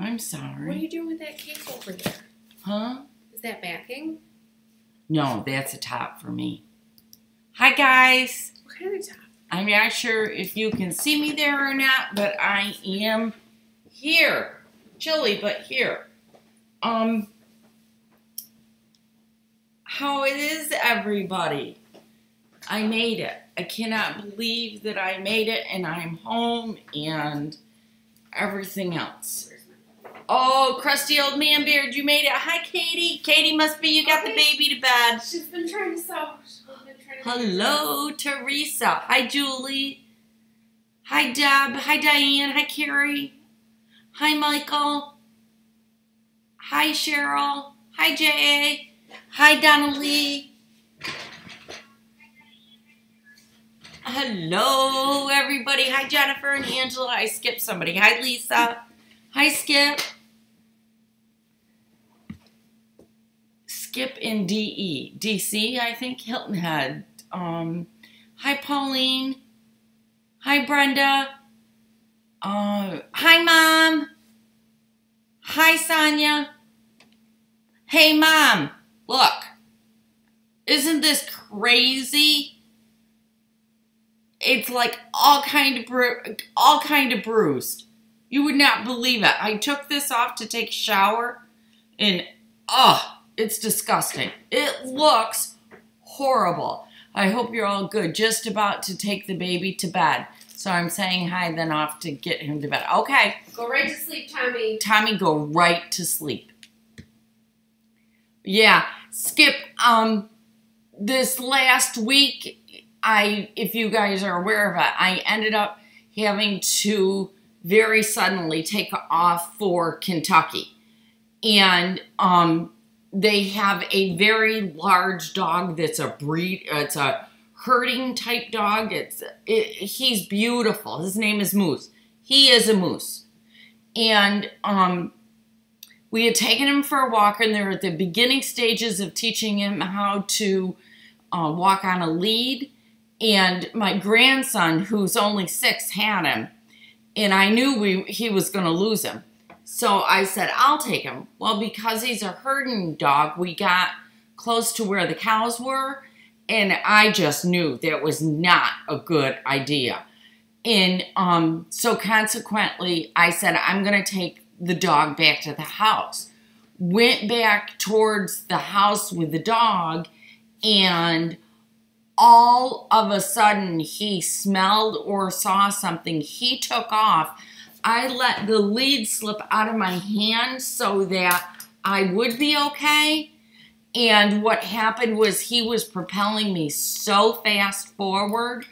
I'm sorry. What are you doing with that cake over there? Huh? Is that backing? No, that's a top for me. Hi, guys. What kind of top? I'm not sure if you can see me there or not, but I am here. Chilly, but here. How it is, everybody? I made it. I cannot believe that I made it, and I'm home, and everything else. Oh, crusty old man beard, you made it. Hi, Katie. Katie must be you got the baby to bed. She's been trying to sew. Hello, Teresa. Hi, Julie. Hi, Deb. Hi, Diane. Hi, Carrie. Hi, Michael. Hi, Cheryl. Hi, J.A. Hi, Donna Lee. Hello, everybody. Hi, Jennifer and Angela. I skipped somebody. Hi, Lisa. Hi, Skip. Skip in D.E. D.C., I think Hilton Head. Hi, Pauline. Hi, Brenda. Hi, Mom. Hi, Sonia. Hey, Mom. Look. Isn't this crazy? It's like all kind of bruised. You would not believe it. I took this off to take a shower, and it's disgusting. It looks horrible. I hope you're all good. Just about to take the baby to bed. So I'm saying hi, then off to get him to bed. Okay. Go right to sleep, Tommy. Tommy, go right to sleep. Yeah, Skip, this last week, if you guys are aware of it, I ended up having to very suddenly take off for Kentucky. And they have a very large dog that's a breed, it's a herding type dog. He's beautiful. His name is Moose. He is a moose. And we had taken him for a walk, and they're at the beginning stages of teaching him how to walk on a lead. And my grandson, who's only 6, had him. And I knew he was going to lose him. So I said, I'll take him. Well, because he's a herding dog, we got close to where the cows were. And I just knew that was not a good idea. And so consequently, I said, I'm going to take the dog back to the house. Went back towards the house with the dog, and all of a sudden he smelled or saw something. He took off. I let the lead slip out of my hand so that I would be okay. And what happened was he was propelling me so fast forward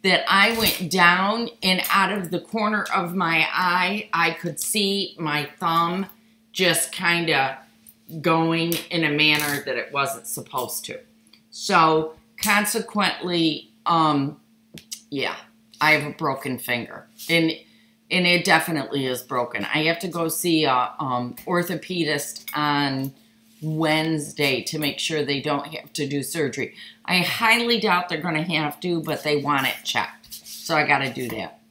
that I went down, and out of the corner of my eye, I could see my thumb just kind of going in a manner that it wasn't supposed to. So consequently, yeah, I have a broken finger, and it definitely is broken. I have to go see a orthopedist on Wednesday to make sure they don't have to do surgery. I highly doubt they're going to have to, but they want it checked. So I got to do that.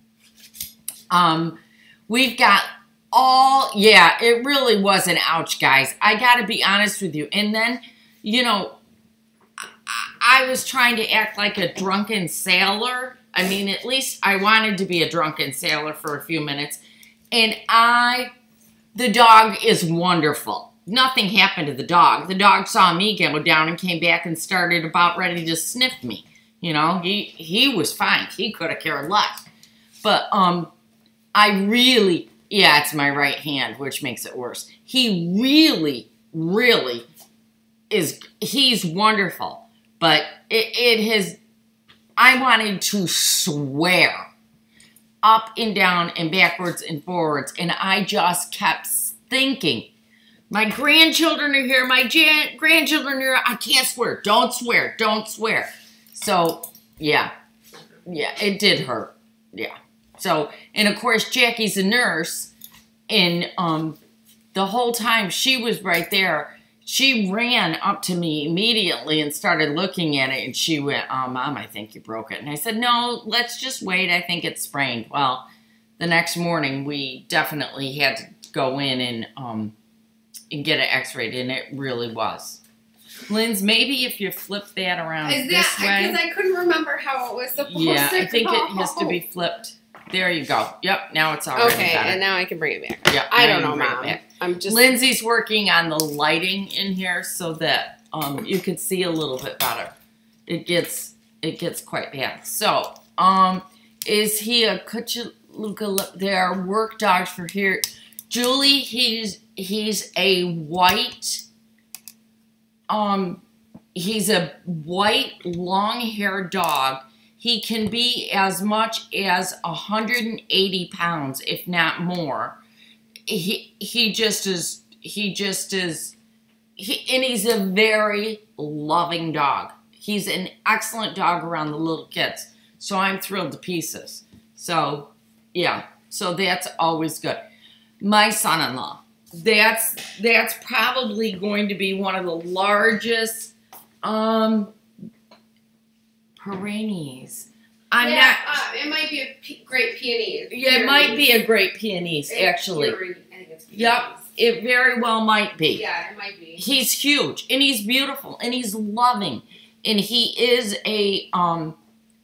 We've got yeah, it really was an ouch, guys. I got to be honest with you. And then, you know, I was trying to act like a drunken sailor. I mean, at least I wanted to be a drunken sailor for a few minutes. And the dog is wonderful. Nothing happened to the dog. The dog saw me go down and came back and started about ready to sniff me. You know, he was fine. He could have cared less. But I really, yeah, it's my right hand, which makes it worse. He really, really he's wonderful. But I wanted to swear up and down and backwards and forwards. And I just kept thinking, my grandchildren are here. My grandchildren are here. I can't swear. Don't swear. Don't swear. So, yeah. Yeah, it did hurt. Yeah. So, and of course, Jackie's a nurse. And the whole time she was right there, she ran up to me immediately and started looking at it. And she went, Mom, I think you broke it. And I said, no, let's just wait. I think it's sprained. Well, the next morning, we definitely had to go in and get it x-rayed, and it really was. Linz, maybe if you flip that around this way. Because I couldn't remember how it was supposed to go. Yeah, I think it has to be flipped. There you go. Yep, now it's already okay, better. and now I can bring it back. Yep, I don't know, Mom. I'm just... Lindsay's working on the lighting in here so that you can see a little bit better. It gets quite bad. So, is he a Kuchaluka? There are work dogs for here. Julie, he's a white, he's a white long-haired dog. He can be as much as 180 pounds, if not more. He just is, and he's a very loving dog. He's an excellent dog around the little kids. So I'm thrilled to pieces. So, yeah. So that's always good. My son-in-law. That's probably going to be one of the largest perennies. It might be a great peony. Yeah, it might be a great peonies, actually. I think it's peonies. Yep, it very well might be. Yeah, it might be. He's huge, and he's beautiful, and he's loving, and he is a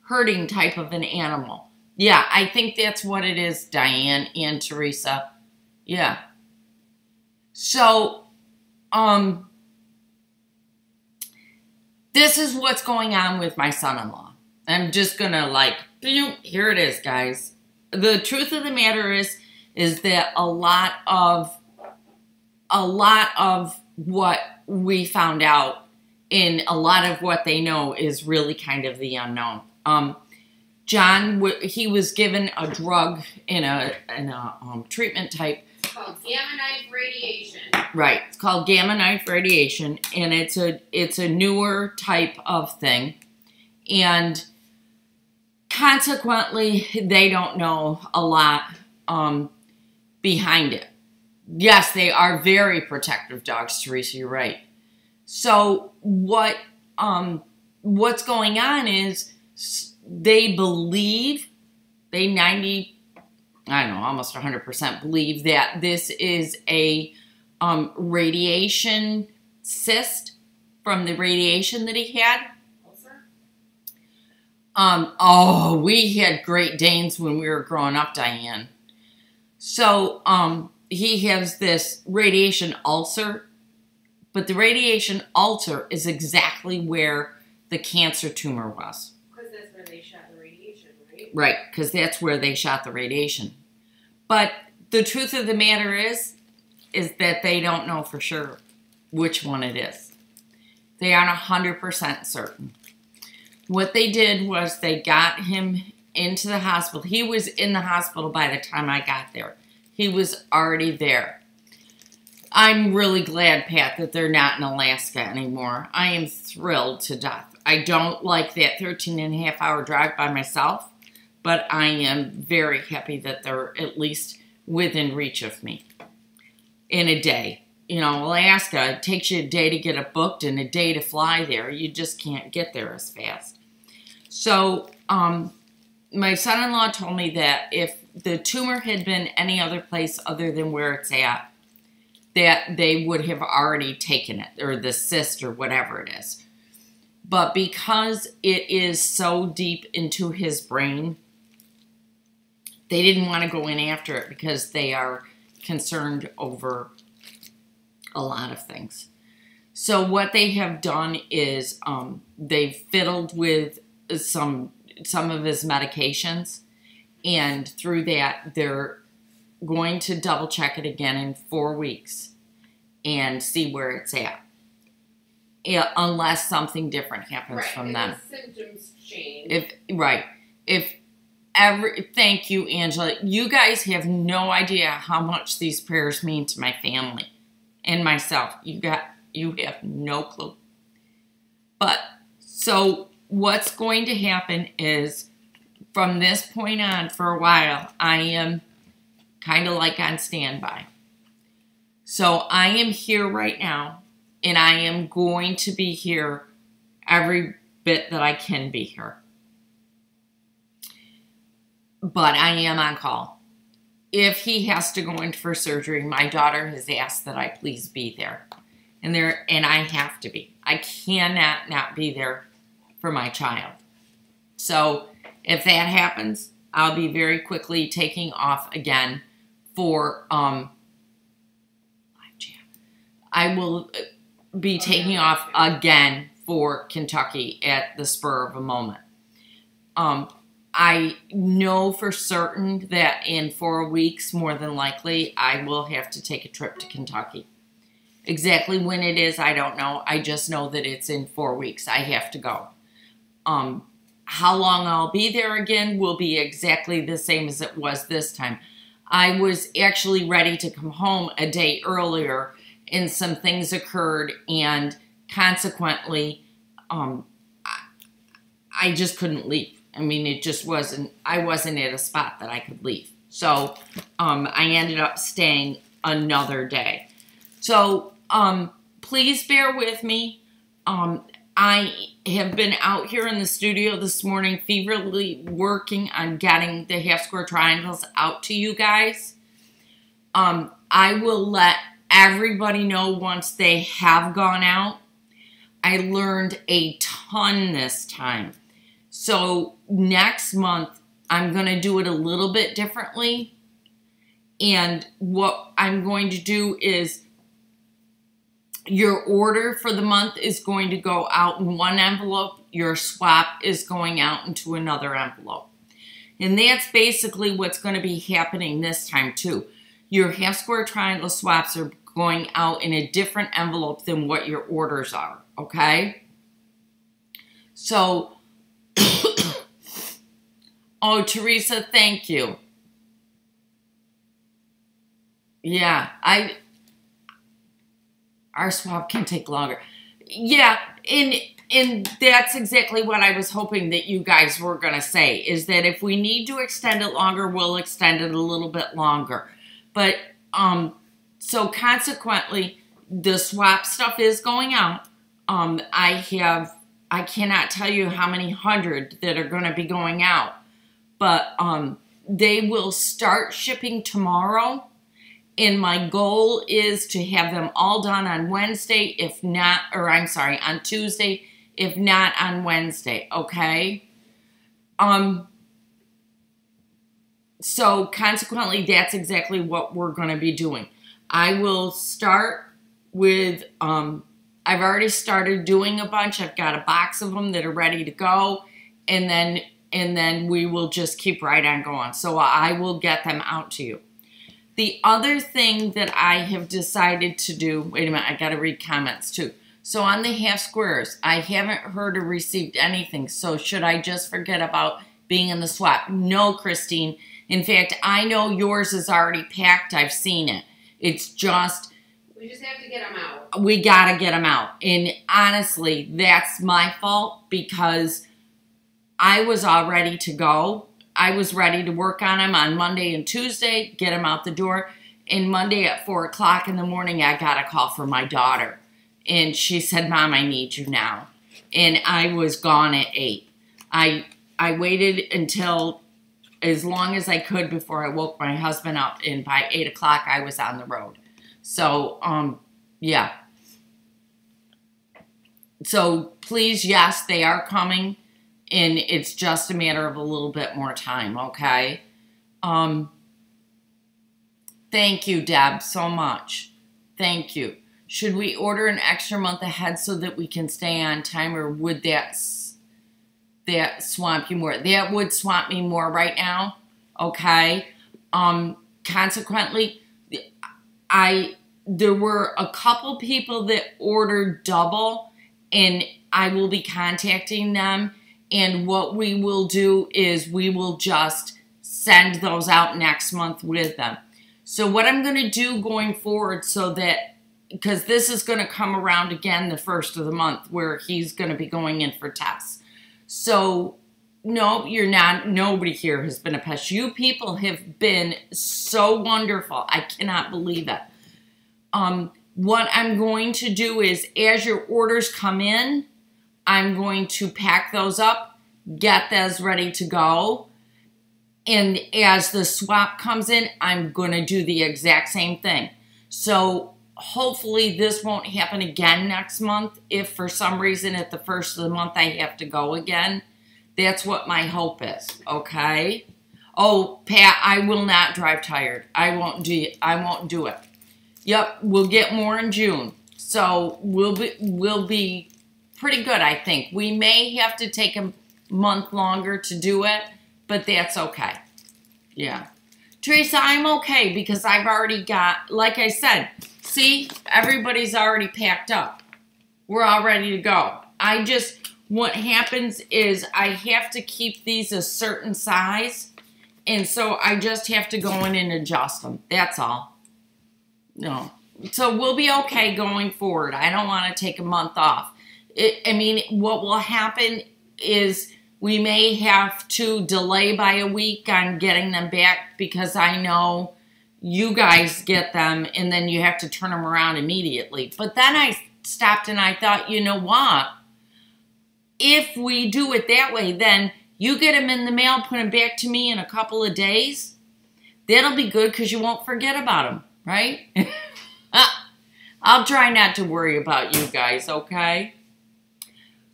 herding type of an animal. Yeah, I think that's what it is, Diane and Teresa. Yeah. So, this is what's going on with my son-in-law. I'm just gonna here it is, guys. The truth of the matter is that a lot of what we found out and a lot of what they know is really kind of the unknown. John, he was given a drug in a treatment type. It's called gamma knife radiation. Right, it's called gamma knife radiation, and it's a newer type of thing, and consequently, they don't know a lot behind it. Yes, they are very protective dogs, Teresa. You're right. So what's going on is they believe, almost 100% believe that this is a radiation cyst from the radiation that he had. We had Great Danes when we were growing up, Diane. So, he has this radiation ulcer, but the radiation ulcer is exactly where the cancer tumor was. Because that's where they shot the radiation, right? Right, because that's where they shot the radiation. But the truth of the matter is that they don't know for sure which one it is. They aren't 100% certain. What they did was they got him into the hospital. He was in the hospital by the time I got there. He was already there. I'm really glad, Pat, that they're not in Alaska anymore. I am thrilled to death. I don't like that 13-and-a-half-hour drive by myself, but I am very happy that they're at least within reach of me in a day. You know, Alaska, it takes you a day to get it booked and a day to fly there. You just can't get there as fast. So, my son-in-law told me that if the tumor had been any other place other than where it's at, that they would have already taken it, or the cyst, or whatever it is. But because it is so deep into his brain, they didn't want to go in after it because they are concerned over a lot of things. So what they have done is they've fiddled with some of his medications, and through that they're going to double check it again in 4 weeks and see where it's at. Yeah, unless something different happens from them. The symptoms change. Thank you, Angela. You guys have no idea how much these prayers mean to my family and myself. You have no clue. But so what's going to happen is from this point on for a while, I am kind of like on standby. So I am here right now, and I am going to be here every bit that I can be here. But I am on call. if he has to go in for surgery, my daughter has asked that I please be there. And I have to be. I cannot not be there for my child. So if that happens, I'll be very quickly taking off again for I will be taking off again for Kentucky at the spur of a moment. I know for certain that in 4 weeks, more than likely, I will have to take a trip to Kentucky. Exactly when it is, I don't know. I just know that it's in 4 weeks. I have to go. How long I'll be there again will be exactly the same as it was this time. I was actually ready to come home a day earlier, and some things occurred, and consequently, I just couldn't leave. I mean, it just wasn't, I wasn't at a spot that I could leave. So, I ended up staying another day. So, please bear with me. I have been out here in the studio this morning feverishly working on getting the half square triangles out to you guys. I will let everybody know once they have gone out. I learned a ton this time. So next month, I'm going to do it a little bit differently. And what I'm going to do is your order for the month is going to go out in one envelope. Your swap is going out into another envelope. And that's basically what's going to be happening this time too. Your half square triangle swaps are going out in a different envelope than what your orders are, okay? So, oh, Teresa, thank you. Yeah, our swap can take longer. Yeah, and that's exactly what I was hoping that you guys were going to say, is that if we need to extend it longer, we'll extend it a little bit longer. But, so consequently, the swap stuff is going out. I cannot tell you how many hundred that are going to be going out. But, they will start shipping tomorrow. And my goal is to have them all done on Wednesday, if not, or I'm sorry, on Tuesday, if not on Wednesday, okay? So consequently, that's exactly what we're going to be doing. I will start with, I've already started doing a bunch. I've got a box of them that are ready to go. And then we will just keep right on going. So I will get them out to you. The other thing that I have decided to do, wait a minute, I got to read comments too. So on the half squares, I haven't heard or received anything. So should I just forget about being in the swap? No, Christine. In fact, I know yours is already packed. I've seen it. It's just, we just have to get them out. We got to get them out. And honestly, that's my fault because I was all ready to go. I was ready to work on them on Monday and Tuesday, get them out the door. And Monday at 4 o'clock in the morning, I got a call from my daughter. And she said, Mom, I need you now. And I was gone at 8. I waited until as long as I could before I woke my husband up. And by 8 o'clock, I was on the road. So, yeah. So, please, yes, they are coming. And it's just a matter of a little bit more time, okay? Thank you, Deb, so much. Thank you. Should we order an extra month ahead so that we can stay on time, or would that swamp you more? That would swamp me more right now, okay? Consequently, there were a couple people that ordered double, and I will be contacting them. And what we will do is we will just send those out next month with them. So what I'm going to do going forward so that, because this is going to come around again the first of the month where he's going to be going in for tests. So, no, you're not, nobody here has been a pest. You people have been so wonderful. I cannot believe it. What I'm going to do is as your orders come in, I'm going to pack those up, get those ready to go, And as the swap comes in, I'm going to do the exact same thing. So hopefully this won't happen again next month. If for some reason at the first of the month I have to go again, that's what my hope is, okay? Oh, Pat, I will not drive tired. I won't do it. Yep, we'll get more in June. So we'll be pretty good, I think. We may have to take a month longer to do it, but that's okay. Yeah. Teresa, I'm okay because I've already got, like I said, see, everybody's already packed up. We're all ready to go. What happens is I have to keep these a certain size, and so I just have to go in and adjust them. That's all. No. So we'll be okay going forward. I don't want to take a month off. What will happen is we may have to delay by a week on getting them back because I know you guys get them and then you have to turn them around immediately. But then I stopped and I thought, you know what? If we do it that way, then you get them in the mail, put them back to me in a couple of days. That'll be good because you won't forget about them, right? I'll try not to worry about you guys, okay?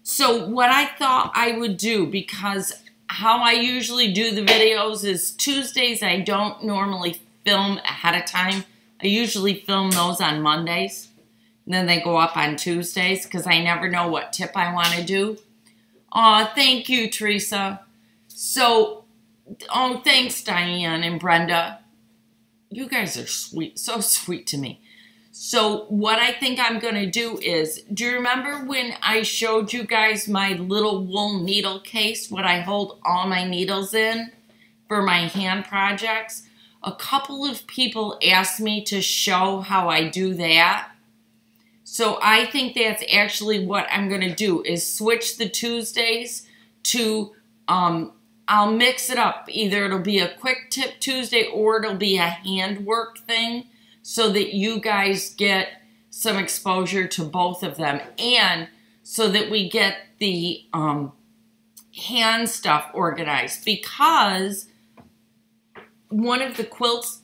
So what I thought I would do, because how I usually do the videos is Tuesdays I don't normally film ahead of time. I usually film those on Mondays. And then they go up on Tuesdays because I never know what tip I want to do. Aw, thank you, Teresa. So, oh, thanks, Diane and Brenda. You guys are sweet, so sweet to me. So what I think I'm going to do is, do you remember when I showed you guys my little wool needle case, what I hold all my needles in for my hand projects? A couple of people asked me to show how I do that. So I think that's actually what I'm going to do is switch the Tuesdays to, I'll mix it up. Either it'll be a quick tip Tuesday or it'll be a handwork thing so that you guys get some exposure to both of them and so that we get the hand stuff organized. Because one of the quilts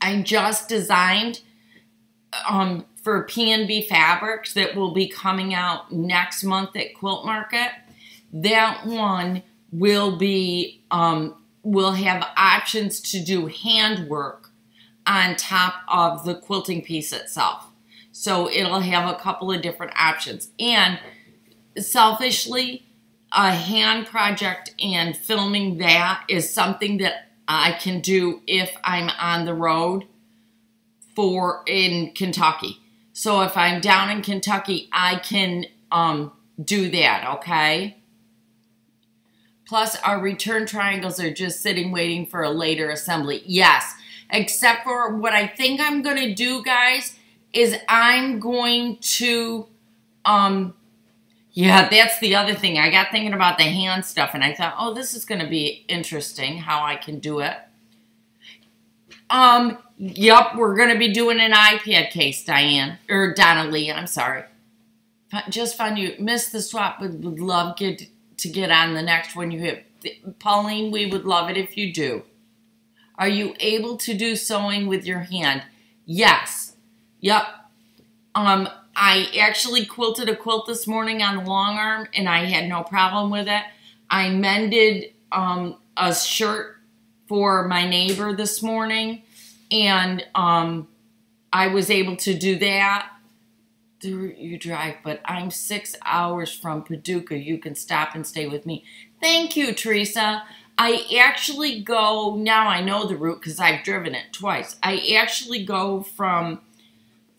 I just designed for P&B Fabrics that will be coming out next month at Quilt Market, that one will be will have options to do handwork on top of the quilting piece itself. So it'll have a couple of different options. And selfishly, a hand project and filming that is something that I can do if I'm on the road in Kentucky. So if I'm down in Kentucky, I can do that, okay? Plus, our return triangles are just sitting waiting for a later assembly. Yes, except for what I think I'm going to do, guys, is I'm going to, yeah, that's the other thing. I got thinking about the hand stuff, and I thought, oh, this is going to be interesting how I can do it. Yep, we're going to be doing an iPad case, Diane, or Donna Lee, I'm sorry. Just fun you missed the swap, but would love to get on the next one you hit. Pauline, we would love it if you do. Are you able to do sewing with your hand? Yes. Yep. I actually quilted a quilt this morning on the long arm, and I had no problem with it. I mended a shirt for my neighbor this morning, and I was able to do that. Do you drive? But I'm 6 hours from Paducah. You can stop and stay with me. Thank you, Teresa. I actually go, now I know the route because I've driven it twice. I actually go from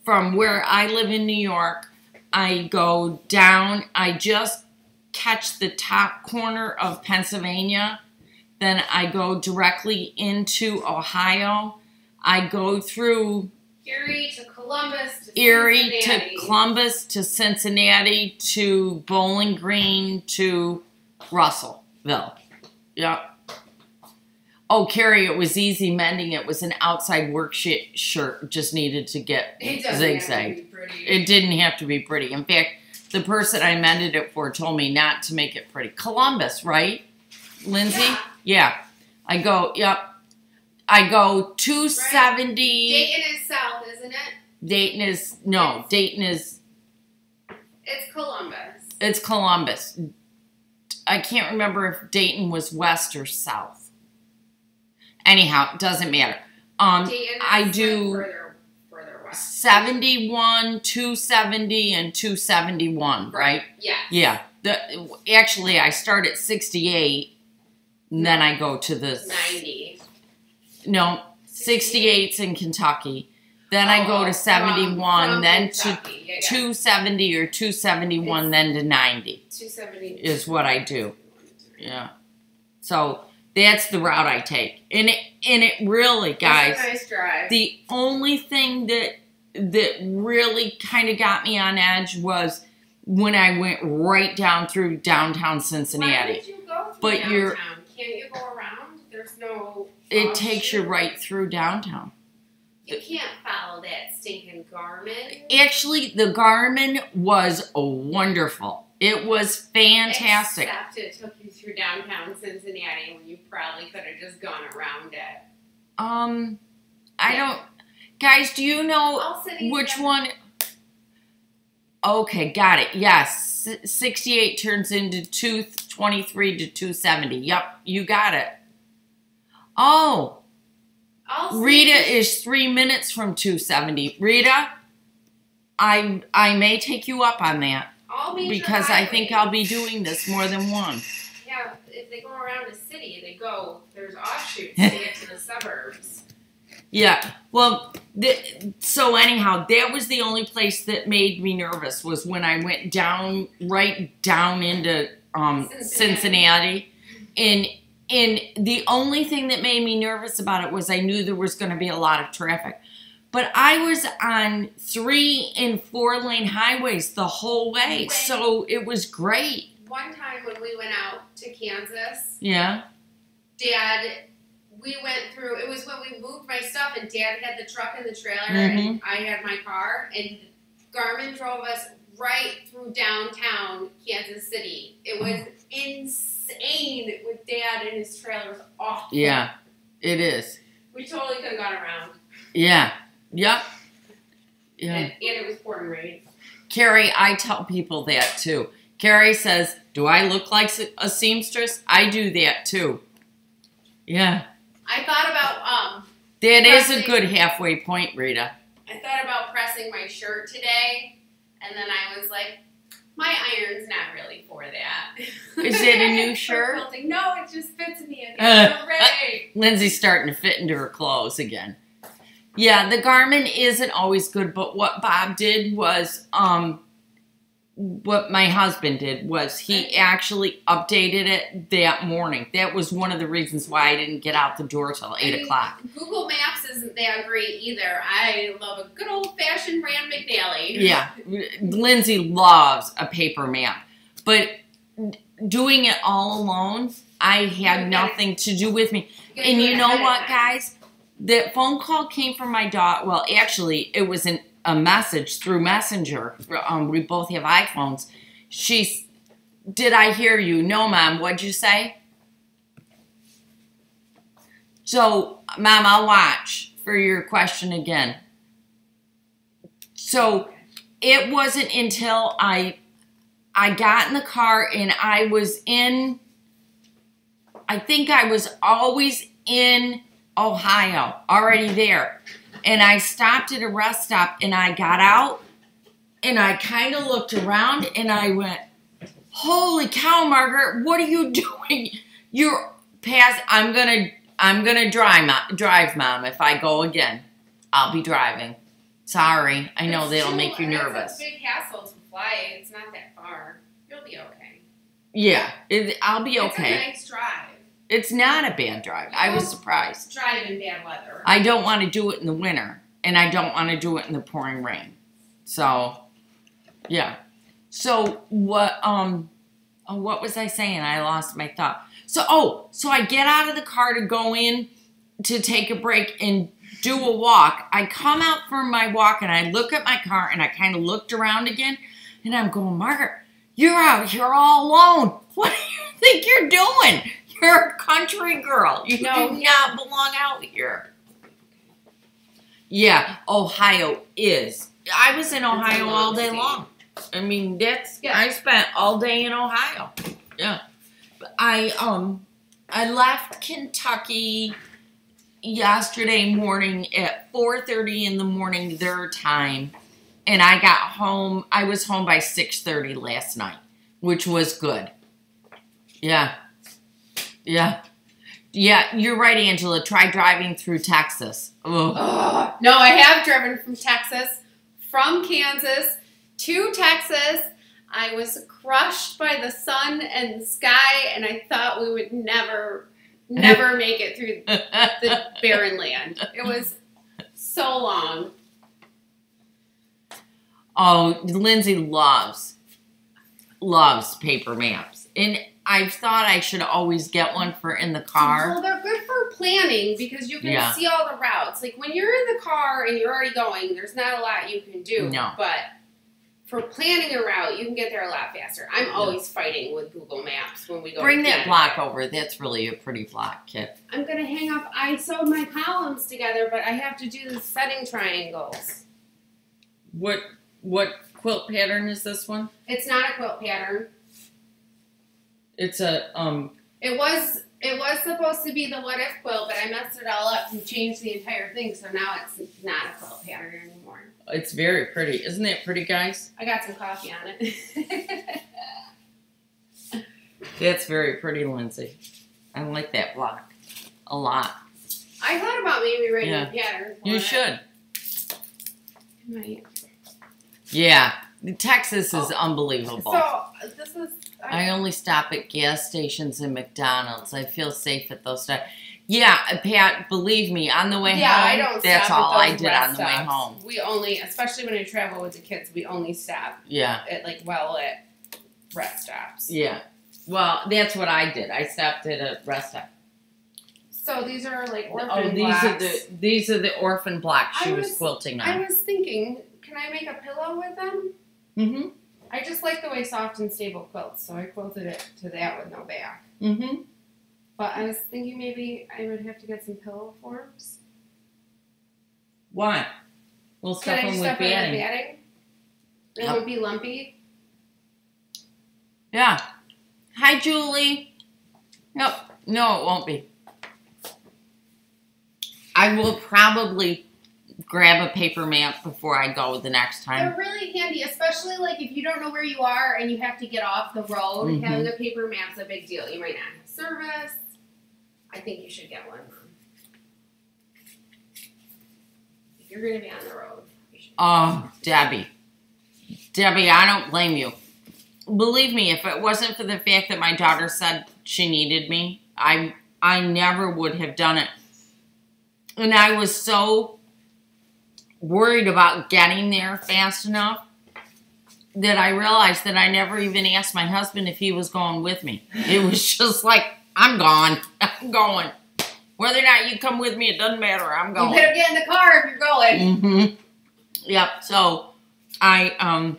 where I live in New York. I go down, I just catch the top corner of Pennsylvania. Then I go directly into Ohio. I go through Erie to Columbus to Erie Cincinnati. to Columbus to Cincinnati to Bowling Green to Russellville. Yep. Oh, Carrie, it was easy mending. It was an outside work shirt. Just needed to get zigzag. It didn't have to be pretty. In fact, the person I mended it for told me not to make it pretty. Columbus, right, Lindsay? Yeah. Yeah. I go, yep. I go 270. Dayton is south, isn't it? Dayton is, no, Dayton is. It's Columbus. It's Columbus. I can't remember if Dayton was west or south. Anyhow, it doesn't matter. Dayton I is do further west. 71, 270, and 271, right? Yes. Yeah. Actually, I start at 68, and then I go to the 90. No, 68's in Kentucky. Then I go to 71, from then Kentucky. to 270 or 271, then to 90 270 is what I do. Yeah. So that's the route I take. And it really, guys, it's a nice drive. the only thing that really kind of got me on edge was when I went right down through downtown Cincinnati. Why did you go through downtown? Can't you go around? There's no... It takes you right through downtown. You can't follow that stinking Garmin. Actually, the Garmin was wonderful. It was fantastic. Except it took you through downtown Cincinnati when you probably could have just gone around it. I don't... Guys, do you know which one... Okay, got it. Yes, 68 turns into 223 to 270. Yep, you got it. Oh, Rita is 3 minutes from 270. Rita, I may take you up on that because I think I'll be doing this more than one. Yeah, if they go around the city, there's offshoots to get to the suburbs. Yeah, well, so anyhow, that was the only place that made me nervous was when I went right down into Cincinnati. And the only thing that made me nervous about it was I knew there was going to be a lot of traffic. But I was on 3 and 4 lane highways the whole way, so it was great. One time when we went out to Kansas, yeah, Dad, we went through, it was when we moved my stuff and Dad had the truck and the trailer and I had my car and Garmin drove us right through downtown Kansas City. It was insane with Dad and his trailer. Was awful. Yeah, it is. We totally could have gone around. Yeah. Yep. Yeah. And it was pouring rain. Carrie, I tell people that too. Carrie says, do I look like a seamstress? I do that too. Yeah. I thought about that is a good halfway point, Rita. I thought about pressing my shirt today, and then I was like, my iron's not really for that. Is it a new shirt? No, it just fits me again. Hooray! Lindsay's starting to fit into her clothes again. Yeah, the Garmin isn't always good, but what Bob did was, what my husband did was he actually updated it that morning. That was one of the reasons why I didn't get out the door till 8 o'clock. Google Maps isn't that great either. I love a good old-fashioned Rand McNally. Yeah, Lindsay loves a paper map. But doing it all alone, I had nothing to do with me. And you know what, guys? The phone call came from my daughter. Well, actually, it was a message through Messenger. We both have iPhones. Did I hear you? No, Mom. What'd you say? So, Mom, I'll watch for your question again. So, it wasn't until I got in the car and I think I was always in Ohio, already there. And I stopped at a rest stop and I got out and I kind of looked around and I went, holy cow, Margaret, what are you doing? You're past, I'm gonna drive, Mom. If I go again, I'll be driving. Sorry, I know that'll make you nervous. It's a big hassle to fly. It's not that far. You'll be okay. Yeah, I'll be okay. It's a nice drive. It's not a bad drive. I was surprised. Drive in bad weather. I don't want to do it in the winter, and I don't want to do it in the pouring rain. So, yeah. So what was I saying? I lost my thought. So I get out of the car to go in to take a break and do a walk. I come out for my walk and I look at my car and I kind of looked around again and I'm going, Margaret, you're out here all alone. What do you think you're doing? You're a country girl. You do not belong out here. Yeah, Ohio is. I was in Ohio all day long. I mean, I spent all day in Ohio. Yeah. I left Kentucky yesterday morning at 4:30 in the morning their time, and I got home. I was home by 6:30 last night, which was good. Yeah. Yeah. Yeah, you're right, Angela. Try driving through Texas. Ugh. No, I have driven from Texas, from Kansas to Texas. I was crushed by the sun and the sky, and I thought we would never make it through the barren land. It was so long. Oh, Lindsay loves paper maps. And I've thought I should always get one for in the car. Well, they're good for planning because you can see all the routes. Like when you're in the car and you're already going, there's not a lot you can do. No. But for planning a route, you can get there a lot faster. I'm always fighting with Google Maps when we go. Bring that block over. That's really a pretty block, Kit. I'm going to hang up. I sewed my columns together, but I have to do the setting triangles. What quilt pattern is this one? It's not a quilt pattern. It's a It was supposed to be the what if quilt, but I messed it all up and changed the entire thing, so now it's not a quilt pattern anymore. It's very pretty. Isn't it pretty, guys? I got some coffee on it. That's very pretty, Lindsay. I like that block a lot. I thought about maybe writing a pattern for You it. should. Might. Yeah. Texas is unbelievable. So, this is... I only stop at gas stations and McDonald's. I feel safe at those times. Yeah, Pat, believe me, on the way home, I don't that's stop all at I those did rest on the way stops. home. We only, especially when I travel with the kids, we only stop at like well-lit rest stops. Yeah. Well, that's what I did. I stopped at a rest stop. So these are like orphan blocks. These are the orphan blocks she was quilting on. I was thinking, can I make a pillow with them? Mm-hmm. I just like the way soft and stable quilts, so I quilted it to that with no back. Mm-hmm. But I was thinking maybe I would have to get some pillow forms. Why? We'll stuff them with batting. It would be lumpy. Yeah. Hi, Julie. Nope. No, it won't be. I will probably grab a paper map before I go the next time. They're really handy, especially like if you don't know where you are and you have to get off the road. Mm-hmm. Having a paper map's a big deal. You might not have service. I think you should get one. If you're going to be on the road. Oh, Debbie. Debbie, I don't blame you. Believe me, if it wasn't for the fact that my daughter said she needed me, I never would have done it. And I was so worried about getting there fast enough that I realized that I never even asked my husband if he was going with me. It was just like, I'm gone. I'm going. Whether or not you come with me, it doesn't matter. I'm going. You better get in the car if you're going. Mm-hmm. Yep. So I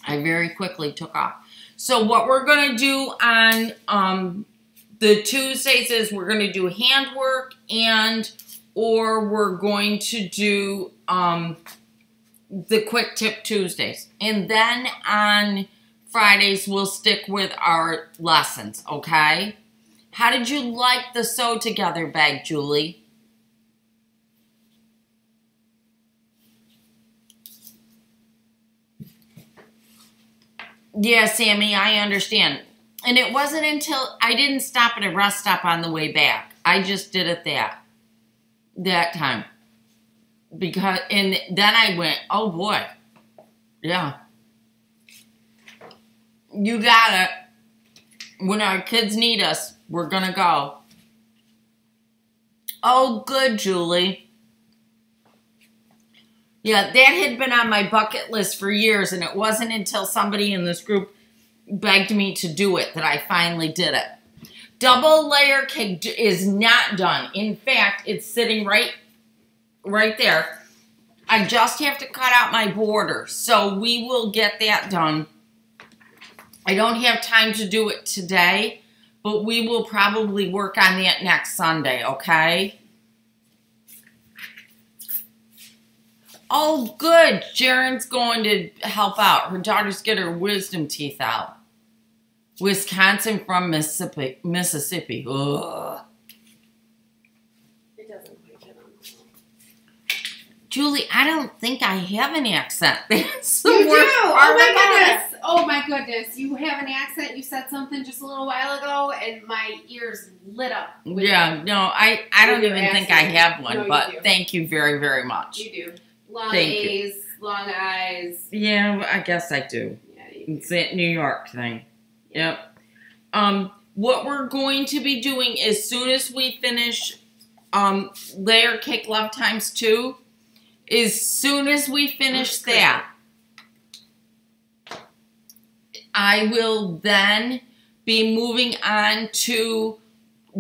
very quickly took off. So what we're going to do on the Tuesdays is we're going to do handwork or we're going to do the quick tip Tuesdays. And then on Fridays, we'll stick with our lessons, okay? How did you like the sew together bag, Julie? Yeah, Sammy, I understand. And it wasn't until I didn't stop at a rest stop on the way back. I just did it that time. And then I went, oh boy. Yeah. You got it. When our kids need us, we're gonna go. Oh, good, Julie. Yeah, that had been on my bucket list for years, and it wasn't until somebody in this group begged me to do it that I finally did it. Double layer cake is not done. In fact, it's sitting right there. I just have to cut out my border, so we will get that done. I don't have time to do it today, but we will probably work on that next Sunday, okay? Oh, good. Jaren's going to help out. Her daughter's get her wisdom teeth out. Wisconsin from Mississippi. Ugh. It doesn't quite get on the phone. Julie, I don't think I have an accent. That's the You do! worst part Oh my about it. goodness! Oh my goodness! You have an accent. You said something just a little while ago, and my ears lit up. Yeah, no, I don't your even think I accent. have one, No, you but do. thank you very, very much. You do. Long Thank A's, long eyes. Yeah, I guess I do. Yeah, you do. It's that New York thing. Yep. What we're going to be doing as soon as we finish Layer Cake Love Times 2, as soon as we finish that, I will then be moving on to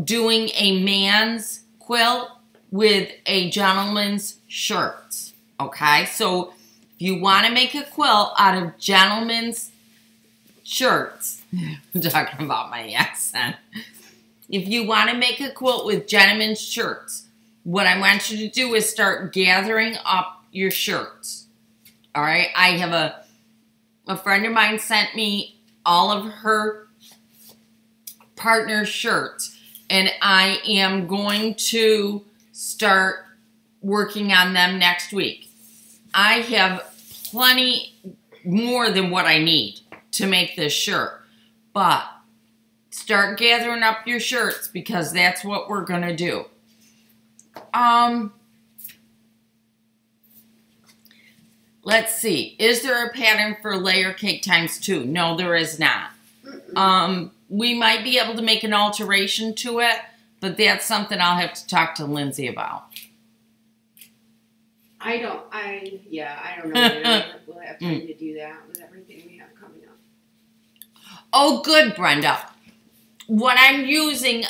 doing a man's quilt with a gentleman's shirts. Okay, so if you want to make a quilt out of gentlemen's shirts, I'm talking about my accent. If you want to make a quilt with gentlemen's shirts, what I want you to do is start gathering up your shirts. All right, I have a friend of mine sent me all of her partner's shirts, and I am going to start working on them next week. I have plenty more than what I need to make this shirt, but start gathering up your shirts because that's what we're gonna do. Let's see. Is there a pattern for Layer Cake times 2? No, there is not. We might be able to make an alteration to it, but that's something I'll have to talk to Lindsay about. I don't know. We'll have time to do that with everything we have coming up. Oh, good, Brenda. What I'm using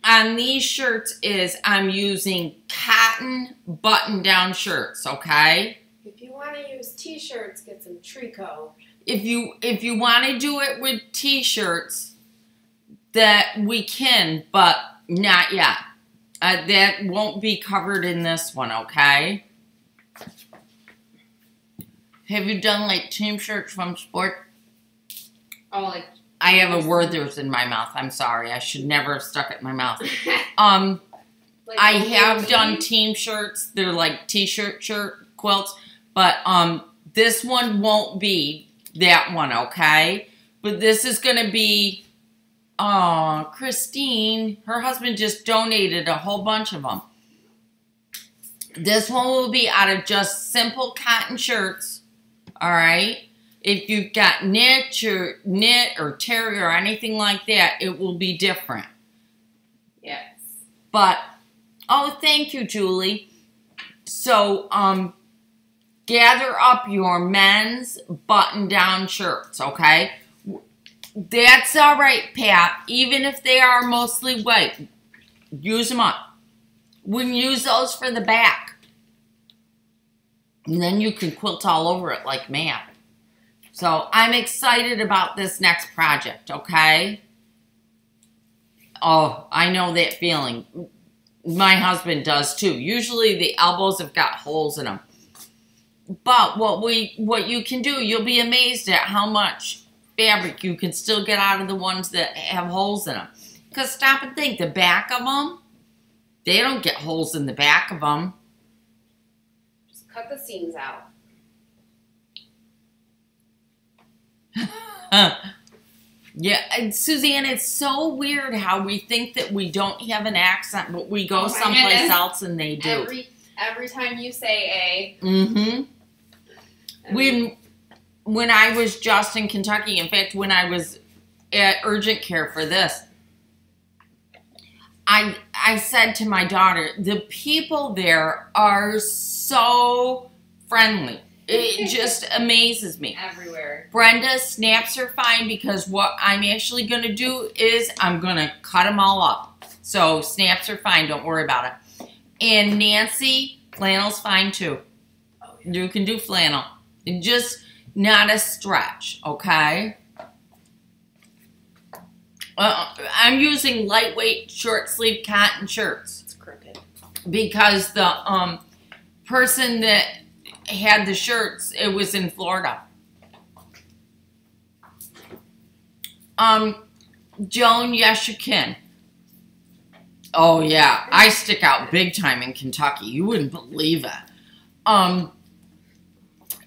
on these shirts is I'm using cotton button-down shirts, okay? If you want to use t-shirts, get some tricot. If you want to do it with t-shirts, that we can, but not yet. That won't be covered in this one, okay? Have you done like team shirts from sport? Oh, like I have a Werther's in my mouth. I'm sorry. I should never have stuck it in my mouth. like I have done team shirts. They're like t-shirt quilts, but this one won't be that one, okay? But this is gonna be. Oh, Christine, her husband just donated a whole bunch of them. This one will be out of just simple cotton shirts, all right? If you've got knit or terry or anything like that, it will be different. Yes. But, oh, thank you, Julie. So, gather up your men's button-down shirts, okay? That's all right, Pat. Even if they are mostly white, use them up. We can use those for the back. And then you can quilt all over it like mad. So I'm excited about this next project, okay? Oh, I know that feeling. My husband does too. Usually the elbows have got holes in them. But what you can do, you'll be amazed at how much fabric you can still get out of the ones that have holes in them. Because stop and think, the back of them, they don't get holes in the back of them. Just cut the seams out. Yeah, and Suzanne, it's so weird how we think that we don't have an accent, but we go someplace else and they do. Every time you say a. Mm-hmm. When I was just in Kentucky, in fact, when I was at urgent care for this, I said to my daughter, the people there are so friendly. It just amazes me. Everywhere. Brenda, snaps are fine because what I'm actually going to do is I'm going to cut them all up. So snaps are fine. Don't worry about it. And Nancy, flannel's fine too. Oh, yeah. You can do flannel. And just not a stretch, okay? I'm using lightweight short sleeve cotton shirts. It's crooked. Because the person that had the shirts, it was in Florida. Joan, yes you can. Oh yeah, I stick out big time in Kentucky. You wouldn't believe it.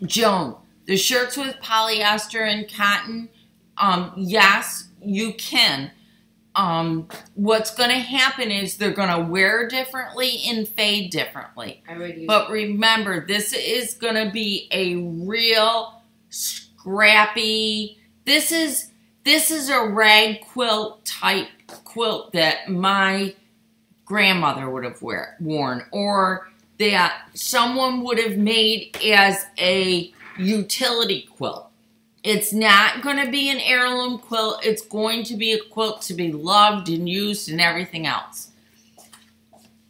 Joan, the shirts with polyester and cotton, yes, you can. What's going to happen is they're going to wear differently and fade differently. But remember, this is going to be a real scrappy, this is a rag quilt type quilt that my grandmother would have worn, or that someone would have made as a utility quilt. It's not going to be an heirloom quilt. It's going to be a quilt to be loved and used and everything else.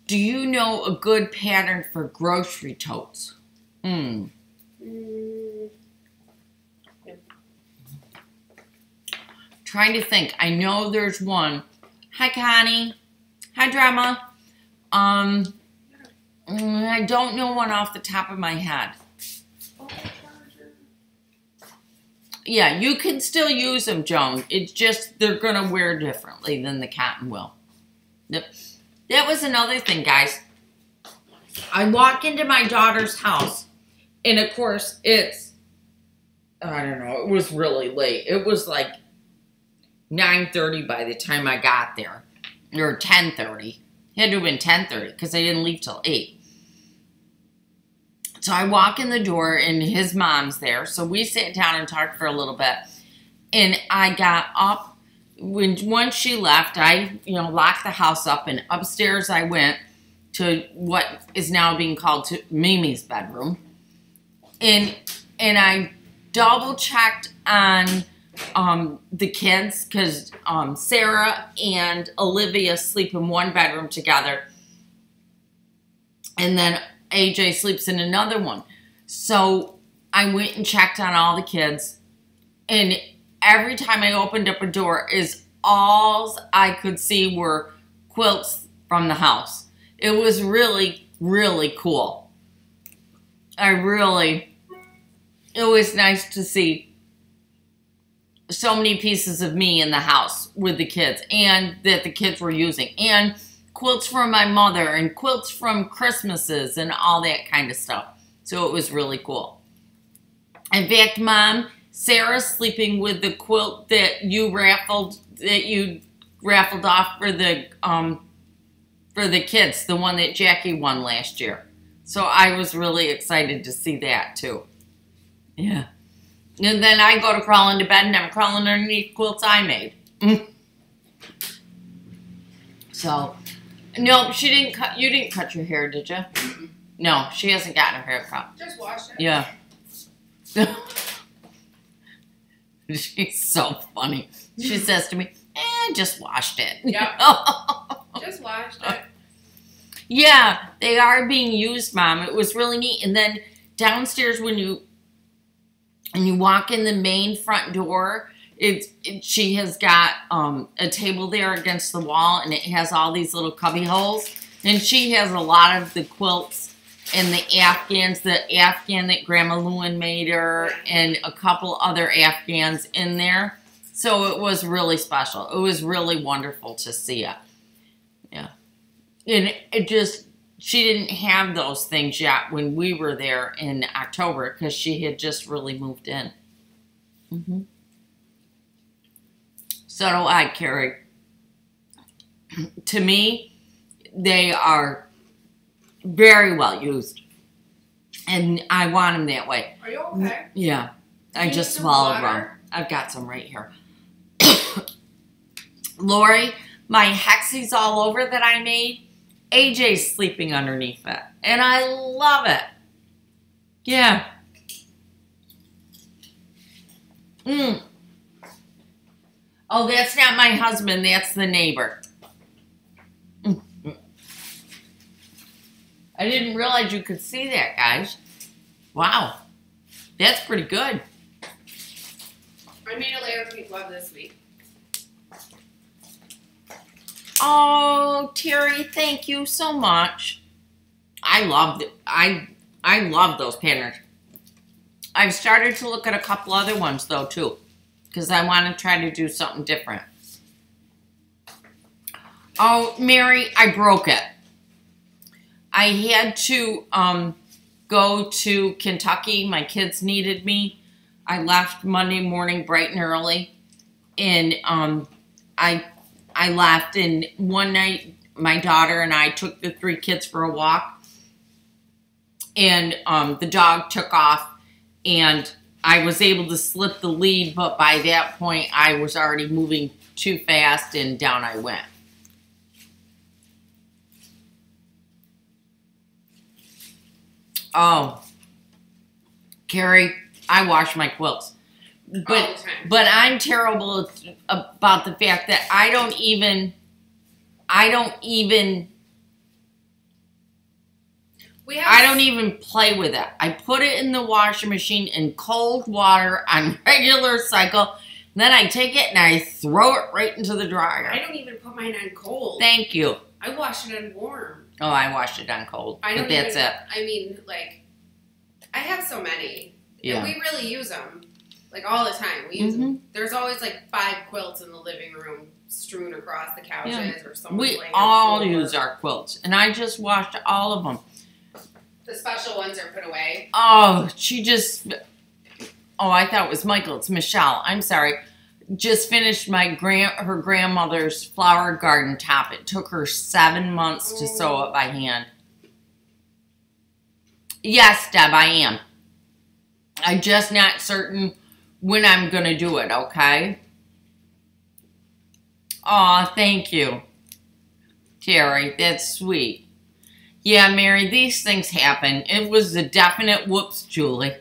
Do you know a good pattern for grocery totes? Trying to think. I know there's one. Hi, Connie. Hi, Drama. I don't know one off the top of my head. Yeah, you can still use them, Joan. It's just they're going to wear differently than the cotton will. Yep. That was another thing, guys. I walk into my daughter's house, and of course, it's, I don't know, it was really late. It was like 9:30 by the time I got there, or 10:30. It had to have been 10:30 because I didn't leave till 8. So I walk in the door, and his mom's there. So we sat down and talked for a little bit. And I got up. Once she left, I locked the house up. And upstairs I went to what is now being called to Mimi's bedroom. And I double-checked on the kids because Sarah and Olivia sleep in one bedroom together. And then AJ sleeps in another one. So I went and checked on all the kids, and every time I opened up a door, all I could see were quilts from the house. It was really, really cool. It was nice to see so many pieces of me in the house with the kids, and that the kids were using, and quilts from my mother, and quilts from Christmases, and all that kind of stuff. So it was really cool. In fact, Mom, Sarah's sleeping with the quilt that you raffled off for the kids, the one that Jackie won last year. So I was really excited to see that too. Yeah. And then I go to crawl into bed, and I'm crawling underneath quilts I made. So, no, she didn't cut. You didn't cut your hair, did you? Mm-mm. No, she hasn't gotten her hair cut. Just washed it. Yeah. She's so funny. She says to me, just washed it. Yep. Just washed it. Yeah, they are being used, Mom. It was really neat. And then downstairs, when you walk in the main front door, she has got a table there against the wall, and it has all these little cubby holes. And she has a lot of the quilts and the Afghans, the Afghan that Grandma Lewin made her, and a couple other Afghans in there. So it was really special. It was really wonderful to see it. Yeah. And she didn't have those things yet when we were there in October, because she had just really moved in. So do I, Carrie. To me, they are very well used, and I want them that way. Are you okay? Yeah. I just swallowed one. I've got some right here. Lori, my hexie's all over that I made, AJ's sleeping underneath it, and I love it. Yeah. Oh, that's not my husband. That's the neighbor. I didn't realize you could see that, guys. Wow. That's pretty good. I made a layer cake glove this week. Oh, Terry, thank you so much. I love those patterns. I've started to look at a couple other ones though too, because I want to try to do something different. Oh, Mary, I broke it. I had to go to Kentucky. My kids needed me. I left Monday morning bright and early, and I left, and one night my daughter and I took the 3 kids for a walk, and the dog took off, and I was able to slip the lead, but by that point I was already moving too fast, and down I went. Oh, Carrie, I wash my quilts. But I'm terrible about the fact that I don't even play with it. I put it in the washing machine in cold water on regular cycle. Then I take it and I throw it right into the dryer. I don't even put mine on cold. Thank you. I wash it on warm. Oh, I washed it on cold. But that's it. I mean, like, I have so many. Yeah. And we really use them. Like, all the time. We use them. There's always, like, 5 quilts in the living room strewn across the couches or something. We all use our quilts. And I just washed all of them. The special ones are put away. Oh, I thought it was Michael. It's Michelle. I'm sorry. Just finished her grandmother's flower garden top. It took her 7 months to sew it by hand. Yes, Deb, I am. I'm just not certain when I'm going to do it, okay? Aw, thank you, Terry. That's sweet. Yeah, Mary, these things happen. It was a definite whoops, Julie.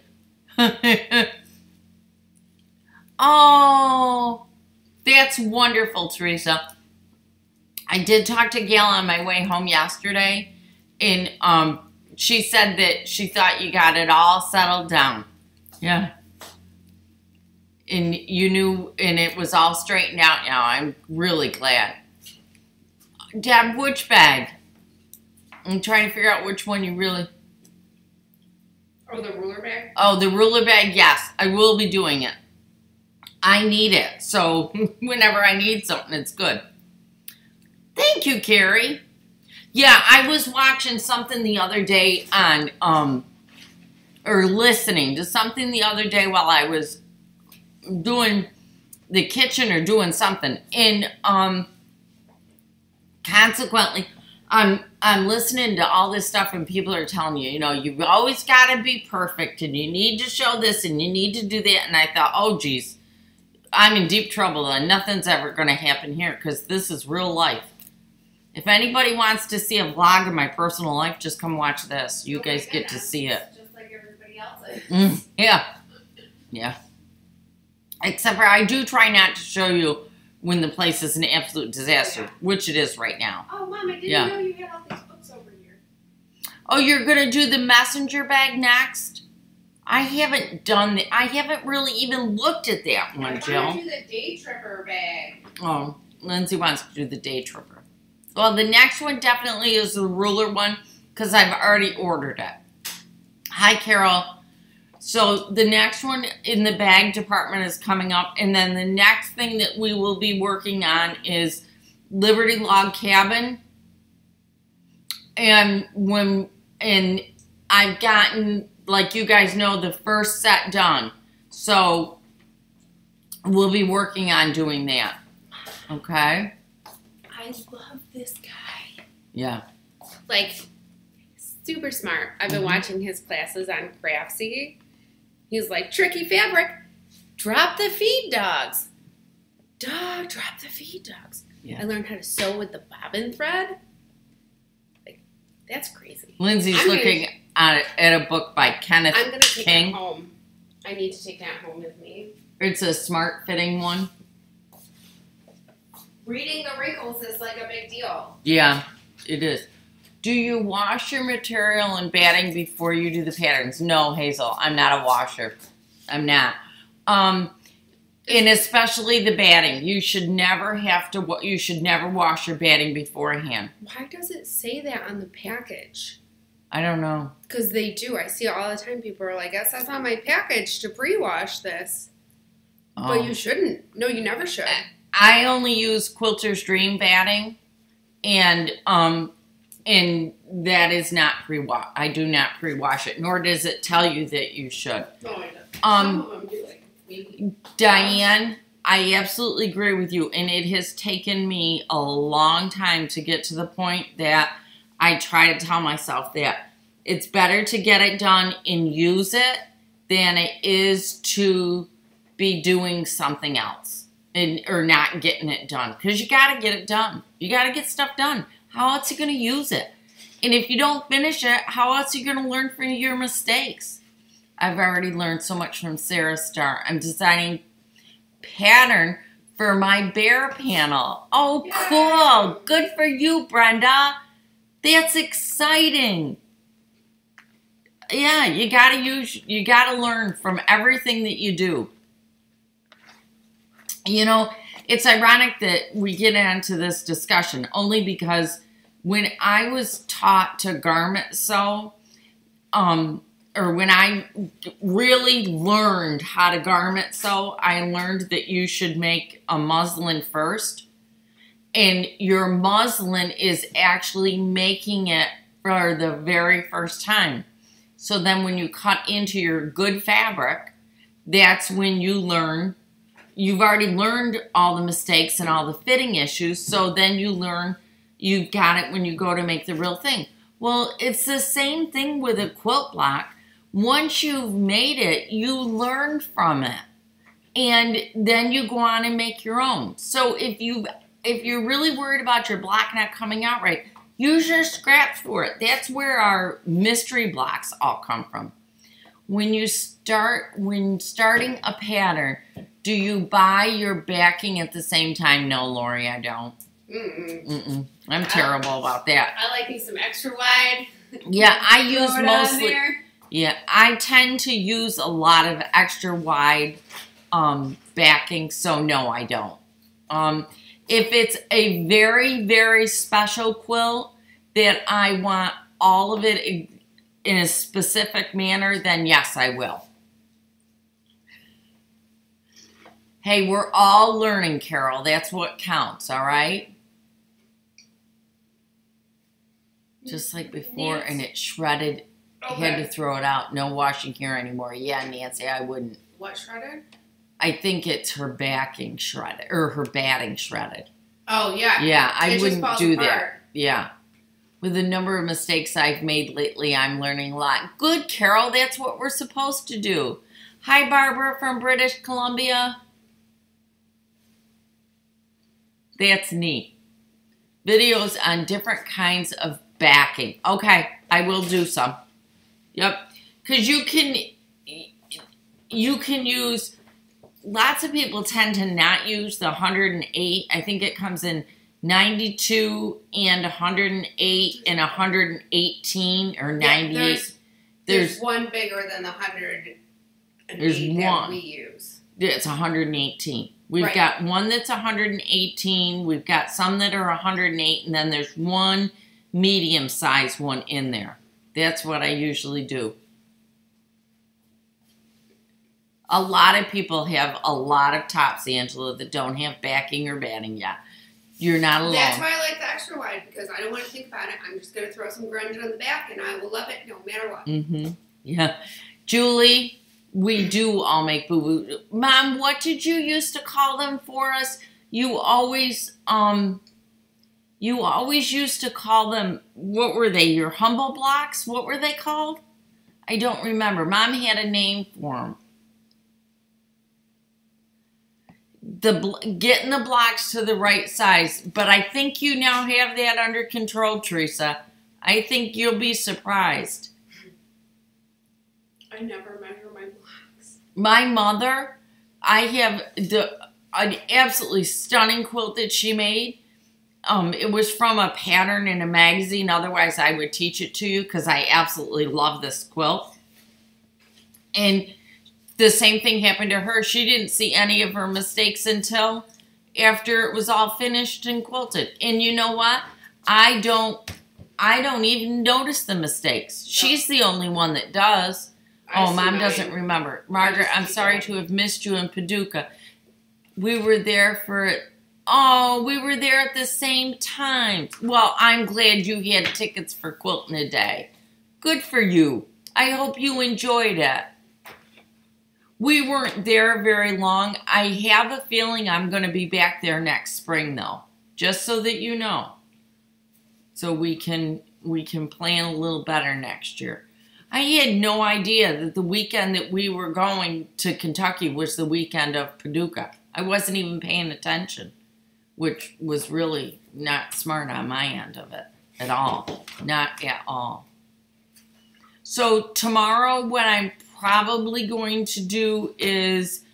Oh, that's wonderful, Teresa. I did talk to Gail on my way home yesterday, and she said that she thought you got it all settled down. Yeah. And you knew, and it was all straightened out now. I'm really glad. Deb, which bag? I'm trying to figure out which one you really... Oh, the ruler bag? Oh, the ruler bag, yes. I will be doing it. I need it. So whenever I need something, it's good. Thank you, Carrie. Yeah, I was watching something the other day on, or listening to something the other day while I was doing the kitchen or doing something. And consequently, I'm listening to all this stuff and people are telling you, you know, you've always got to be perfect and you need to show this and you need to do that. And I thought, oh, geez, I'm in deep trouble and nothing's ever going to happen here because this is real life. If anybody wants to see a vlog of my personal life, just come watch this. You guys get to see it. Just like everybody else's. Yeah. Yeah. Except for I do try not to show you when the place is an absolute disaster, which it is right now. Oh, Mom, I didn't know you had all these books over here. Oh, you're going to do the messenger bag next? I haven't done that. I haven't really even looked at that one, Jill. I want to do the day tripper bag. Oh, Lindsay wants to do the day tripper. Well, the next one definitely is the ruler one because I've already ordered it. Hi, Carol. So the next one in the bag department is coming up. And then the next thing that we will be working on is Liberty Log Cabin. And I've gotten, like you guys know, the first set done. So we'll be working on doing that. Okay? I love this guy. Yeah. Like, super smart. I've been watching his classes on Craftsy. He's like, tricky fabric, drop the feed dogs. Dog, drop the feed dogs. Yeah. I learned how to sew with the bobbin thread. Like, that's crazy. Lindsay's looking at a book by Kenneth King. I'm going to take that home. I need to take that home with me. It's a smart fitting one. Reading the wrinkles is like a big deal. Yeah, it is. Do you wash your material and batting before you do the patterns? No, Hazel, I'm not a washer. I'm not. And especially the batting. You should never you should never wash your batting beforehand. Why does it say that on the package? I don't know. Because they do. I see it all the time. People are like, yes, that's on my package to pre-wash this. But you shouldn't. No, you never should. I only use Quilter's Dream batting, and that is not pre-wash. I do not pre-wash it, nor does it tell you that you should. Oh, I know. Some of them do, like, maybe. Diane, I absolutely agree with you, and it has taken me a long time to get to the point that I try to tell myself that it's better to get it done and use it than it is to be doing something else or not getting it done. Because you got to get it done. You got to get stuff done. How else are you going to use it? And if you don't finish it, how else are you going to learn from your mistakes? I've already learned so much from Sarah Starr. I'm designing pattern for my bear panel. Oh, cool. Good for you, Brenda. That's exciting. Yeah, you gotta learn from everything that you do. You know, it's ironic that we get into this discussion only because when I was taught to garment sew, or when I really learned how to garment sew, I learned that you should make a muslin first. And your muslin is actually making it for the very first time. So then when you cut into your good fabric, that's when you learn. You've already learned all the mistakes and all the fitting issues. So then you learn you've got it when you go to make the real thing. Well, it's the same thing with a quilt block. Once you've made it, you learn from it. And then you go on and make your own. So if you're really worried about your block not coming out right, use your scraps for it. That's where our mystery blocks all come from. When starting a pattern, do you buy your backing at the same time? No, Lori, I don't. I'm terrible about that. I like me some extra wide. Yeah, I use mostly. Yeah, I tend to use a lot of extra wide backing, so no, I don't. If it's a very, very special quilt that I want all of it in a specific manner, then yes, I will. Hey, we're all learning, Carol. That's what counts, all right? Just like before, and it shredded. I had to throw it out. No washing here anymore. Yeah, Nancy, I wouldn't. What shredded? I think it's her backing shredded, or her batting shredded. Oh, yeah. Yeah, I wouldn't do that. Yeah. With the number of mistakes I've made lately, I'm learning a lot. Good, Carol. That's what we're supposed to do. Hi, Barbara from British Columbia. That's neat. Videos on different kinds of backing. Okay, I will do some. Yep. Because you can use, lots of people tend to not use the 108. I think it comes in 92 and 108 and 118 or 98. Yeah, there's one bigger than the 108 that we use. It's 118. We've got one that's 118. We've got some that are 108, and then there's one medium-sized one in there. That's what I usually do. A lot of people have a lot of tops, Angela, that don't have backing or batting yet. You're not alone. That's why I like the extra wide, because I don't want to think about it. I'm just going to throw some grunge on the back, and I will love it no matter what. Yeah. Julie, we do all make boo-boo. Mom, what did you used to call them for us? You always used to call them, what were they, your humble blocks? What were they called? I don't remember. Mom had a name for them. Getting the blocks to the right size. But I think you now have that under control, Teresa. I think you'll be surprised. I never measure my blocks. My mother, I have an absolutely stunning quilt that she made. It was from a pattern in a magazine. Otherwise, I would teach it to you because I absolutely love this quilt. And the same thing happened to her. She didn't see any of her mistakes until after it was all finished and quilted. And you know what? I don't even notice the mistakes. She's the only one that does. Oh, Mom doesn't remember. Margaret, I'm sorry to have missed you in Paducah. We were there for, oh, we were there at the same time. Well, I'm glad you had tickets for Quilting a Day. Good for you. I hope you enjoyed it. We weren't there very long. I have a feeling I'm going to be back there next spring, though. Just so that you know. So we can plan a little better next year. I had no idea that the weekend that we were going to Kentucky was the weekend of Paducah. I wasn't even paying attention, which was really not smart on my end of it at all. Not at all. So tomorrow what I'm probably going to do is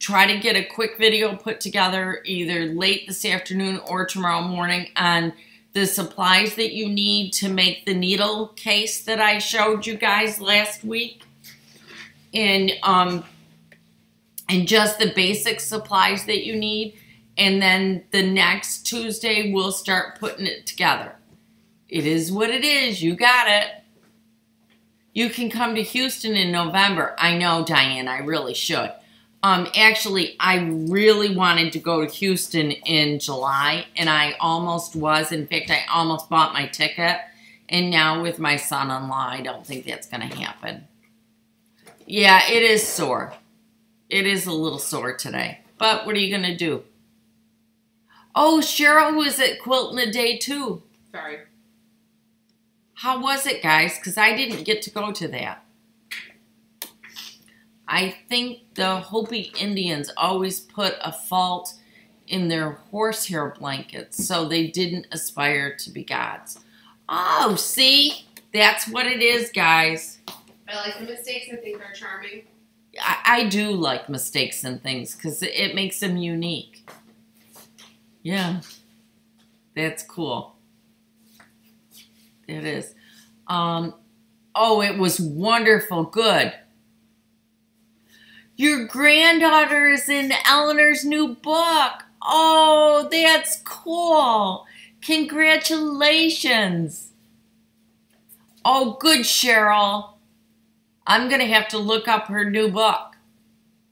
try to get a quick video put together either late this afternoon or tomorrow morning on the supplies that you need to make the needle case that I showed you guys last week. And just the basic supplies that you need. And then the next Tuesday, we'll start putting it together. It is what it is. You got it. You can come to Houston in November. I know, Diane, I really should. Actually, I really wanted to go to Houston in July, and I almost was. In fact, I almost bought my ticket. And now with my son-in-law, I don't think that's going to happen. Yeah, it is sore. It is a little sore today. But what are you going to do? Oh, Cheryl was at Quilting a Day, too. Sorry. How was it, guys? Because I didn't get to go to that. I think the Hopi Indians always put a fault in their horsehair blankets, so they didn't aspire to be gods. Oh, see? That's what it is, guys. I like the mistakes. I think they're charming. I do like mistakes and things because it makes them unique. Yeah. That's cool. It is. Oh, it was wonderful. Good. Your granddaughter is in Eleanor's new book. Oh, that's cool. Congratulations. Oh, good, Cheryl. I'm going to have to look up her new book.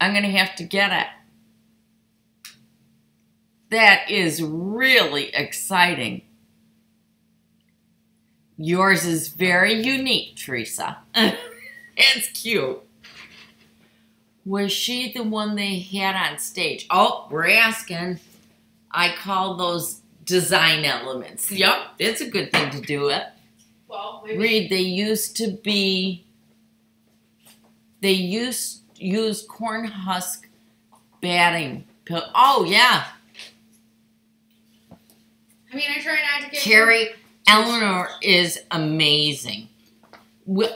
I'm going to have to get it. That is really exciting. Yours is very unique, Teresa. It's cute. Was she the one they had on stage? Oh, we're asking. I call those design elements. Yep, that's a good thing to do it. Well, maybe. Read, they used to be, they use corn husk batting. Oh, yeah. I mean, I try not to get... Carrie, Eleanor is amazing.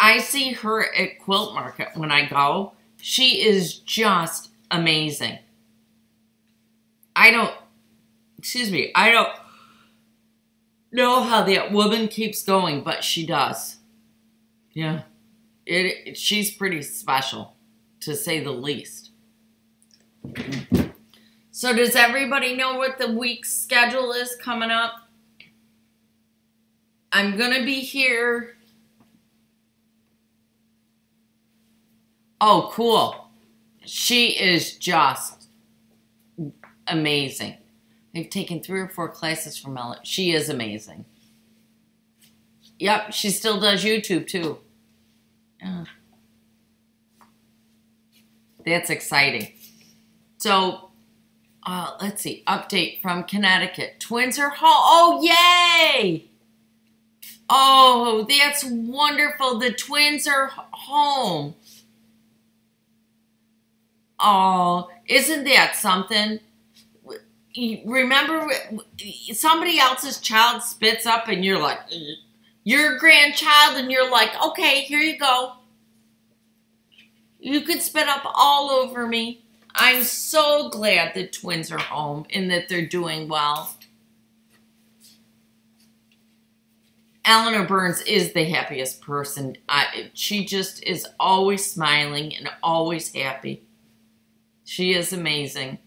I see her at Quilt Market when I go. She is just amazing. I don't know how that woman keeps going, but she does. Yeah. She's pretty special, to say the least. So does everybody know what the week's schedule is coming up? I'm going to be here. Oh, cool. She is just amazing. I've taken 3 or 4 classes from Ella. She is amazing. Yep, she still does YouTube too. Yeah. That's exciting. So, let's see. Update from Connecticut. Twins are home. Oh, yay! Oh, that's wonderful. The twins are home. Oh, isn't that something? Remember, somebody else's child spits up and you're like, you're a grandchild and you're like, okay, here you go. You could spit up all over me. I'm so glad that twins are home and that they're doing well. Eleanor Burns is the happiest person. She just is always smiling and always happy. She is amazing.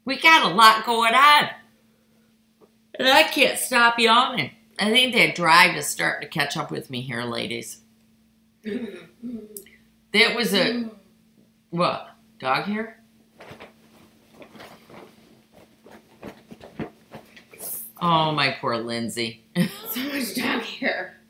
We got a lot going on. And I can't stop yawning. I think that drive is starting to catch up with me here, ladies. That was a... What? Dog hair? Oh, my poor Lindsay. So much dog hair.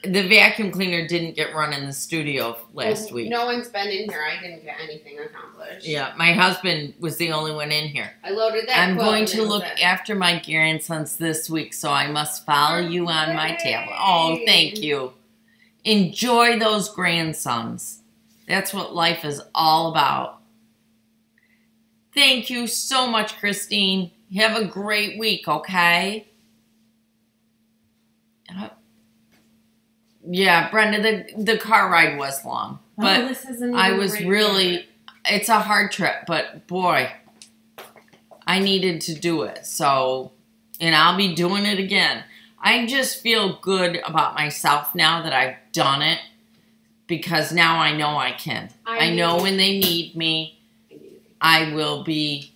The vacuum cleaner didn't get run in the studio last week. No one's been in here. I didn't get anything accomplished. Yeah, my husband was the only one in here. I loaded that. I'm going to look after my grandsons this week, so I must follow you on my tablet. Oh, thank you. Enjoy those grandsons. That's what life is all about. Thank you so much, Christine. Have a great week, okay? Yeah, Brenda, the car ride was long. But this isn't I was really, it's a hard trip, but boy, I needed to do it. So, and I'll be doing it again. I just feel good about myself now that I've done it because now I know I can. I know when they need me, I will be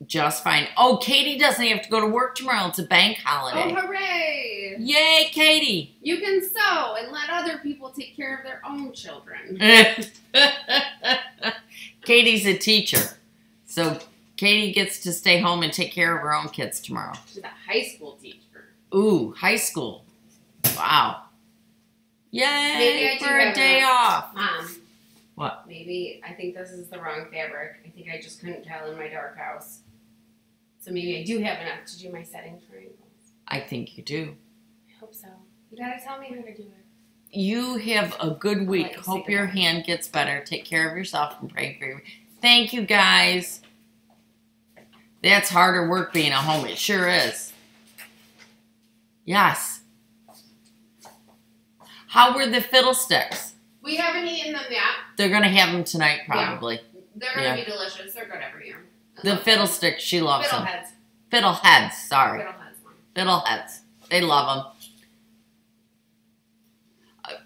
just fine. Oh, Katie doesn't have to go to work tomorrow. It's a bank holiday. Oh, hooray! Yay, Katie! You can sew and let other people take care of their own children. Katie's a teacher. So Katie gets to stay home and take care of her own kids tomorrow. She's a high school teacher. Ooh, high school. Wow. Yay, Maybe I for a day off. Mom. What? Maybe I think this is the wrong fabric. I think I just couldn't tell in my dark house. So maybe I do have enough to do my setting triangles. I think you do. I hope so. You gotta tell me how to do it. You have a good week. Hope your hand gets better. Take care of yourself and pray for you. Thank you, guys. That's harder work being at home. It sure is. Yes. How were the fiddlesticks? We haven't eaten them yet. They're going to have them tonight, probably. Yeah. They're going to be delicious. They're good every year. The fiddlesticks, she loves them. Fiddleheads. Fiddleheads, sorry. Fiddleheads. Fiddleheads. They love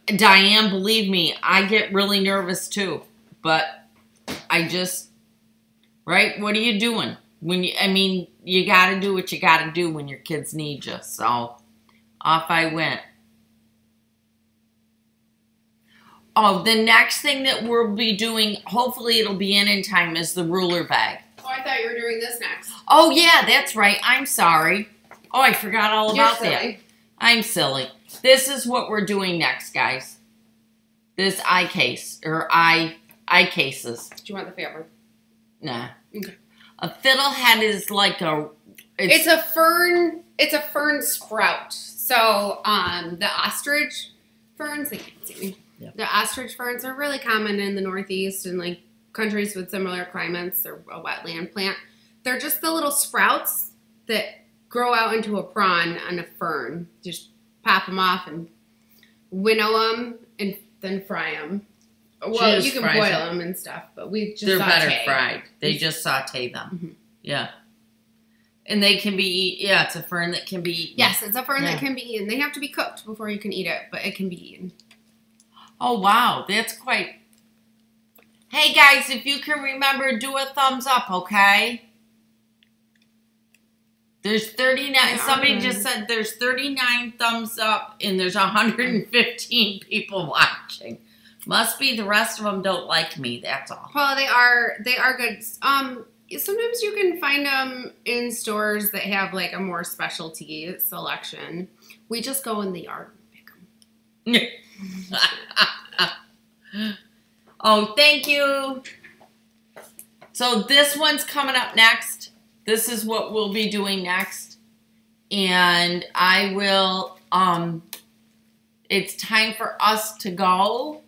them. Diane, believe me, I get really nervous too. But I just, right? What are you doing? You got to do what you got to do when your kids need you. So off I went. Oh, the next thing that we'll be doing, hopefully it'll be in time, is the ruler bag. Oh, I thought you were doing this next. Oh, yeah, that's right. I'm sorry. Oh, I forgot all about You're that. silly. I'm silly. This is what we're doing next, guys. This eye case, or eye cases. Do you want the fabric? Nah. Okay. A fiddlehead is like a... It's a fern sprout. So, the ostrich ferns, they can't see me. Yep. The ostrich ferns are really common in the Northeast and like countries with similar climates. They're a wetland plant. They're just the little sprouts that grow out into a prawn on a fern. Just pop them off and winnow them and then fry them. Well, you can boil them and stuff, but we just They're better fried. They just saute them. Mm-hmm. Yeah. And they can be eaten. Yeah, it's a fern that can be eaten. Yes, it's a fern that can be eaten. They have to be cooked before you can eat it, but it can be eaten. Oh, wow. That's quite... Hey, guys, if you can remember, do a thumbs up, okay? There's 39... Somebody just said there's 39 thumbs up, and there's 115 people watching. Must be the rest of them don't like me, that's all. Well, they are good. Sometimes you can find them in stores that have, like, a more specialty selection. We just go in the yard and pick them. Oh, thank you. So this one's coming up next. This is what we'll be doing next. And I will, it's time for us to go.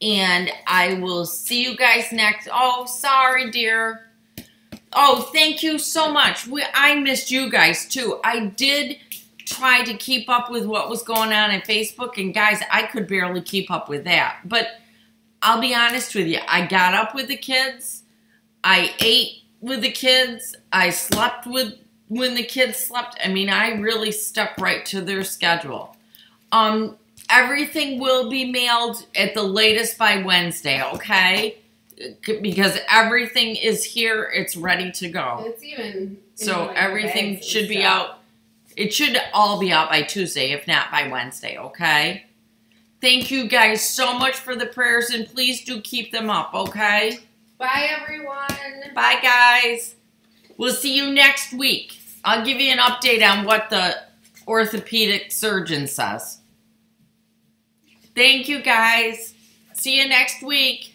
And I will see you guys next. Oh, sorry, dear. Oh, thank you so much. I missed you guys, too. I did try to keep up with what was going on in Facebook, and guys, I could barely keep up with that. But I'll be honest with you, I got up with the kids, I ate with the kids, I slept with when the kids slept, I mean, I really stuck right to their schedule. Everything will be mailed at the latest by Wednesday, okay? Because everything is here. It's ready to go. It's even... So everything should be out. It should all be out by Tuesday, if not by Wednesday, okay? Thank you guys so much for the prayers, and please do keep them up, okay? Bye, everyone. Bye, guys. We'll see you next week. I'll give you an update on what the orthopedic surgeon says. Thank you, guys. See you next week.